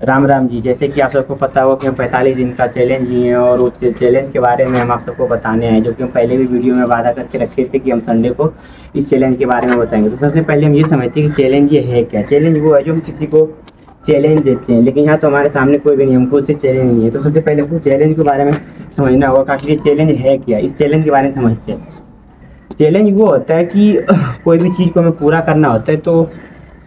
राम राम जी। जैसे कि आप सबको पता हो कि हम 45 दिन का चैलेंज लिए हैं और उस चैलेंज के बारे में हम आप सबको बताने आए, जो कि हम पहले भी वीडियो में वादा करके रखे थे कि हम संडे को इस चैलेंज के बारे में बताएंगे। तो सबसे पहले हम ये समझते हैं कि चैलेंज ये है क्या। चैलेंज वो है जो हम किसी को चैलेंज देते हैं, लेकिन यहाँ तो हमारे सामने कोई भी नहीं, हमको उससे चैलेंज नहीं है। तो सबसे पहले हमको चैलेंज के बारे में समझना होगा कि ये चैलेंज है क्या। इस चैलेंज के बारे में समझते हैं। चैलेंज वो होता है कि कोई भी चीज़ को हमें पूरा करना होता है, तो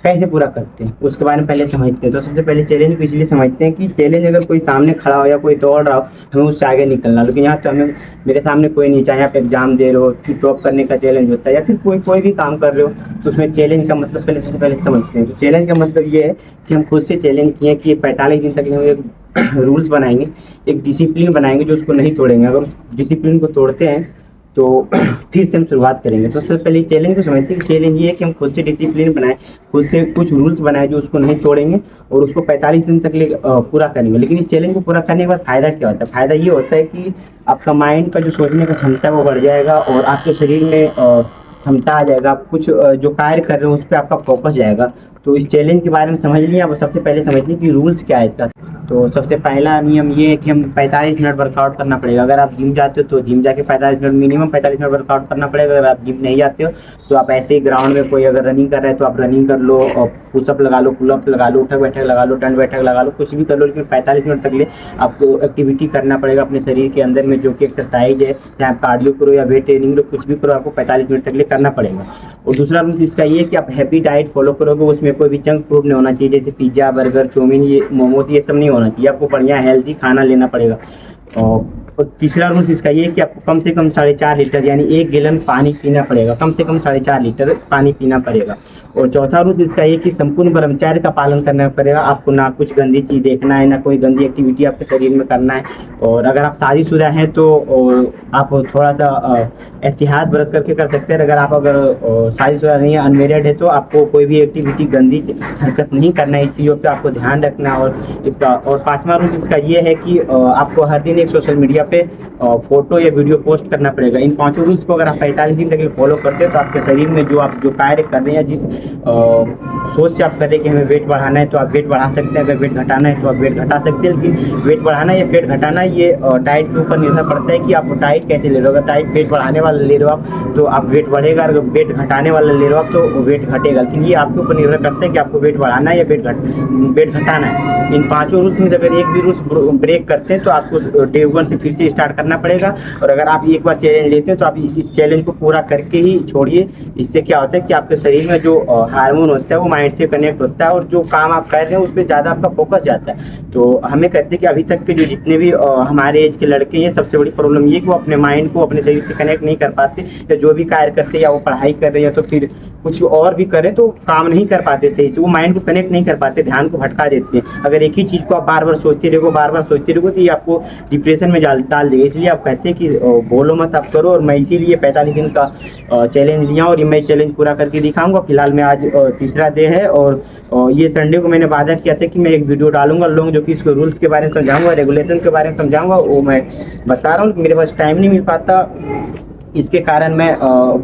कैसे पूरा करते हैं उसके बारे में पहले समझते हैं। तो सबसे पहले चैलेंज को इसलिए समझते हैं कि चैलेंज अगर कोई सामने खड़ा हो या कोई दौड़ रहा हो, हमें उससे आगे निकलना। लेकिन यहाँ तो हमें, मेरे सामने कोई नहीं, चाहे आप एग्जाम दे रहे हो, फिर टॉप करने का चैलेंज होता है, या फिर कोई कोई भी काम कर रहे हो, तो उसमें चैलेंज का मतलब पहले सबसे पहले समझते हैं। तो चैलेंज का मतलब ये है कि हम खुद से चैलेंज किए कि 45 दिन तक हम एक रूल्स बनाएंगे, एक डिसिप्लिन बनाएंगे जो उसको नहीं तोड़ेंगे। अगर उस डिसिप्लिन को तोड़ते हैं तो फिर से हम शुरुआत करेंगे। तो सबसे पहले चैलेंज को समझते हैं कि चैलेंज ये है कि हम खुद से डिसिप्लिन बनाएं, खुद से कुछ रूल्स बनाएं जो उसको नहीं तोड़ेंगे और उसको 45 दिन तक पूरा करेंगे। लेकिन इस चैलेंज को पूरा करने के बाद फायदा क्या होता है? फायदा ये होता है कि आपका माइंड का जो सोचने का क्षमता है वो बढ़ जाएगा और आपके शरीर में क्षमता आ जाएगा। आप कुछ जो कार्य कर रहे हो उस पर आपका फोकस जाएगा। तो इस चैलेंज के बारे में समझ लिया। अब सबसे पहले समझ लीजिए कि रूल्स क्या है इसका। तो सबसे पहला नियम ये है कि हम 45 मिनट वर्कआउट करना पड़ेगा। अगर आप जिम जाते हो तो जिम जाके 45 मिनट, मिनिमम 45 मिनट वर्कआउट करना पड़ेगा। अगर आप जिम नहीं जाते हो तो आप ऐसे ही ग्राउंड में, कोई अगर रनिंग कर रहा है तो आप रनिंग कर लो, और पुशअप लगा लो, पुलअप लगा लो, उठक बैठक लगा लो, दंड बैठक लगा लो, कुछ भी कर लो। लेकिन 45 मिनट तक ले आपको एक्टिविटी करना पड़ेगा अपने शरीर के अंदर में, जो कि एक्सरसाइज है, चाहे आप कार्डियो करो या वेट ट्रेनिंग लो, कुछ भी करो, आपको 45 मिनट तक ले करना पड़ेगा। और दूसरा रूल इसका ये है कि आप हैप्पी डाइट फॉलो करोगे। उसमें कोई भी जंक फूड नहीं होना चाहिए, जैसे पिज्जा, बर्गर, चाउमीन, ये मोमोज, ये सब नहीं होना चाहिए। आपको बढ़िया हेल्दी खाना लेना पड़ेगा। और तीसरा रूल इसका ये है कि आपको कम से कम 4.5 लीटर यानी 1 गैलन पानी पीना पड़ेगा। कम से कम 4.5 लीटर पानी पीना पड़ेगा। और चौथा रूल इसका ये कि संपूर्ण ब्रह्मचर्य का पालन करना पड़ेगा। आपको ना कुछ गंदी चीज़ देखना है, ना कोई गंदी एक्टिविटी आपके शरीर में करना है। और अगर आप शादीशुदा हैं तो आप थोड़ा सा एहतियात बरत करके कर सकते हैं। अगर आप शादीशुदा नहीं है, अनमेरिड है, तो आपको कोई भी एक्टिविटी, गंदी हरकत नहीं करना है। इस चीज़ों पर आपको ध्यान रखना है। और इसका और पांचवा रूल इसका ये है कि आपको हर दिन एक सोशल मीडिया पे फोटो या वीडियो पोस्ट करना पड़ेगा। इन पांचों रूल्स को अगर आप 45 दिन तक फॉलो करते हैं तो आपके शरीर में जो आप जो कार्य कर रहे हैं, जिस सोच से आप कर रहे हैं कि हमें वेट बढ़ाना है, तो आप वेट बढ़ा सकते हैं। अगर वेट घटाना है तो आप वेट घटा सकते हैं। लेकिन वेट बढ़ाना या वेट घटाना ये डाइट के ऊपर निर्भर पड़ता है कि आप डाइट कैसे ले रहे हो। अगर डाइट वेट बढ़ाने वाला ले रहे हो आप तो आप वेट बढ़ेगा, अगर वेट घटाने वाला ले रहे हो आप तो वेट घटेगा। लेकिन ये आपके ऊपर निर्भर करता है कि आपको वेट बढ़ाना है या वेट घटाना है। इन पांचों रूल्स में से अगर एक भी रूल्स ब्रेक करते हैं तो आपको डे 1 से फिर से स्टार्ट करना पड़ेगा। और अगर आप एक बार चैलेंज लेते हैं तो आप इस चैलेंज को पूरा करके ही छोड़िए। इससे क्या होता है कि आपके शरीर में जो हार्मोन होता है वो माइंड से कनेक्ट होता है और जो काम आप कर रहे हैं उस पर ज़्यादा आपका फोकस जाता है। तो हमें कहते हैं कि अभी तक के जो जितने भी हमारे एज के लड़के हैं, सबसे बड़ी प्रॉब्लम ये कि वो अपने माइंड को अपने शरीर से कनेक्ट नहीं कर पाते। या जो भी कार्य करते हैं, या वो पढ़ाई कर रहे हैं या तो फिर कुछ और भी करें, तो काम नहीं कर पाते सही से, वो माइंड को कनेक्ट नहीं कर पाते, ध्यान को भटका देते हैं। अगर एक ही चीज़ को आप बार बार सोचते रहोगे, बार बार सोचते रहोगे, तो ये आपको डिप्रेशन में डाल देगा। इसलिए आप कहते हैं कि बोलो मत, आप करो। और मैं इसीलिए 45 दिन का चैलेंज लिया और ये मैं चैलेंज पूरा करके दिखाऊंगा। फिलहाल मैं आज तीसरा डे है और ये संडे को मैंने वादा किया था कि मैं एक वीडियो डालूंगा लोग, जो कि इसको रूल्स के बारे में समझाऊंगा, रेगुलेशन के बारे में समझाऊंगा। वो मैं बता रहा हूँ कि मेरे पास टाइम नहीं मिल पाता, इसके कारण मैं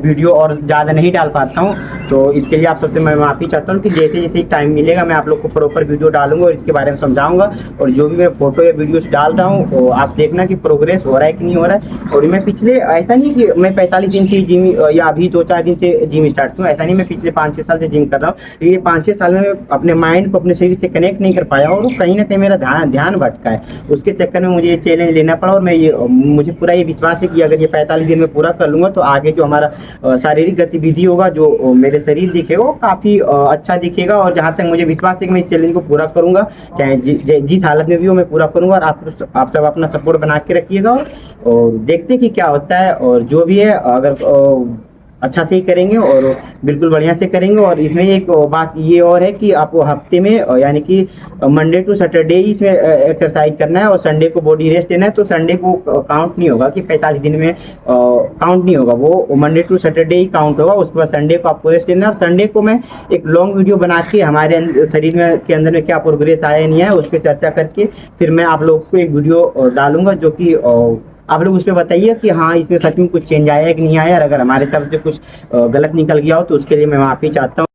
वीडियो और ज़्यादा नहीं डाल पाता हूँ। तो इसके लिए आप सबसे मैं माफ़ी चाहता हूँ कि जैसे जैसे टाइम मिलेगा मैं आप लोग को प्रॉपर वीडियो डालूंगा और इसके बारे में समझाऊंगा। और जो भी मैं फोटो या वीडियोस डाल रहा हूँ तो आप देखना कि प्रोग्रेस हो रहा है कि नहीं हो रहा है। और मैं पिछले, ऐसा नहीं कि मैं 45 दिन से जिम या अभी 2-4 दिन से जिम स्टार्ट किया, ऐसा नहीं, मैं पिछले 5-6 साल से जिम कर रहा हूँ। ये 5-6 साल में अपने माइंड को अपने शरीर से कनेक्ट नहीं कर पाया और कहीं ना कहीं मेरा ध्यान भटका है। उसके चक्कर में मुझे ये चैलेंज लेना पड़ा। और मुझे पूरा ये विश्वास है कि अगर ये 45 दिन में पूरा कर लूँगा तो आगे जो हमारा शारीरिक गतिविधि होगा, जो मेरे शरीर दिखेगा, वो काफ़ी अच्छा दिखेगा। और जहाँ तक मुझे विश्वास है कि मैं इस चैलेंज को पूरा करूँगा, चाहे जिस हालत में भी हो मैं पूरा करूँगा। और आप सब अपना सपोर्ट बना के रखिएगा और देखते कि क्या होता है। और जो भी है, अगर अच्छा से ही करेंगे और बिल्कुल बढ़िया से करेंगे। और इसमें एक बात ये और है कि आपको हफ्ते में यानी कि मंडे टू सैटरडे ही इसमें एक्सरसाइज करना है और संडे को बॉडी रेस्ट देना है। तो संडे को काउंट नहीं होगा कि 45 दिन में काउंट नहीं होगा, वो मंडे टू सैटरडे ही काउंट होगा। उसके बाद संडे को आपको रेस्ट देना है। और संडे को मैं एक लॉन्ग वीडियो बना के हमारे शरीर में के अंदर में क्या प्रोग्रेस आया नहीं है उस पर चर्चा करके फिर मैं आप लोग को एक वीडियो डालूंगा, जो कि आप लोग उस पर बताइए कि हाँ इसमें सच में कुछ चेंज आया है कि नहीं आया। और अगर हमारे हिसाब से कुछ गलत निकल गया हो तो उसके लिए मैं माफ़ी चाहता हूँ।